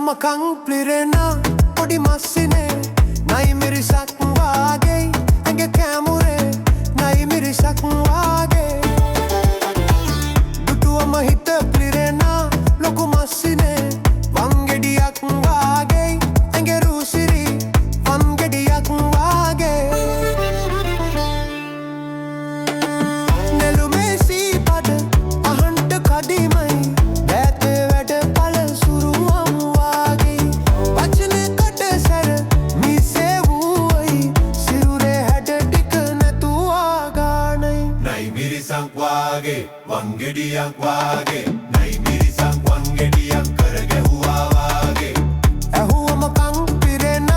මකං පිරෙන පොඩි මස්සිනේ නයි මිරිසක් වාගේ ඇඟ කැමුරේ නයි මිරිසක් වාගේ දුටුවම හිත පිරෙන ලොකු මස්සිනේ වංගෙඩියක් වාගේ ඇඟ රුසිරි වංගෙඩියක් වාගේ නෙළුමේ සීපද අහන්ට කඩිමයි වංගෙඩියක් වාගේ නයි මිරිසක් වංගෙඩියක් කරගැහුවා වාගේ ඇහුවම කං පිරෙන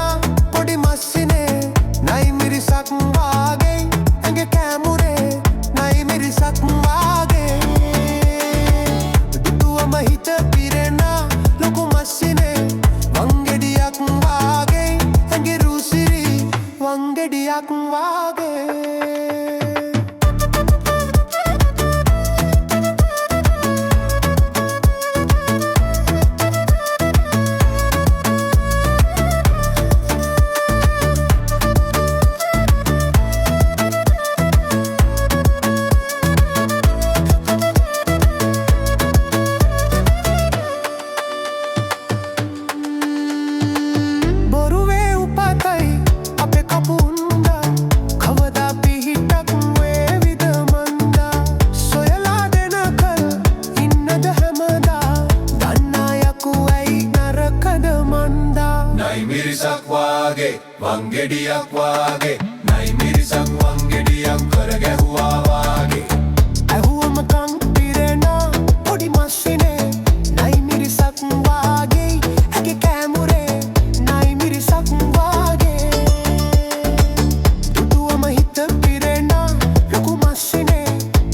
පොඩි මස්සිනේ නයි මිරිසක් වාගේ ඇඟ කැමුරේ නයි මිරිසක් වාගේ දුටුවම හිත පිරෙන ලොකු මස්සිනේ වංගෙඩියක් වාගේ ඇඟ රුසිරි වංගෙඩියක් වාගේ වංගෙඩියක් වාගේ නයි මිරිසක් වංගෙඩියක් කරගැහුවා වාගේ ඇහුවම කං පිරෙන පොඩි මස්සිනේ නයි මිරිසක් වාගේ ඇඟ කැමුරේ නයි මිරිසක් වාගේ දුටුවම හිත පිරෙන ලොකු මස්සිනේ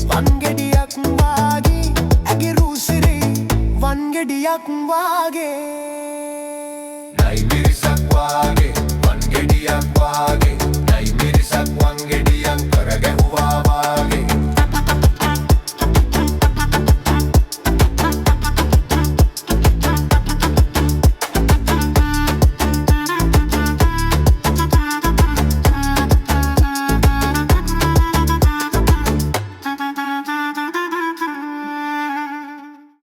වංගෙඩියක් වාගේ ඇඟ රුසිරි වංගෙඩියක් වාගේ නයි මිරිසක් වාගේ වංගෙඩියක් වාගේ නයි මිරිසක් වංගෙඩියක්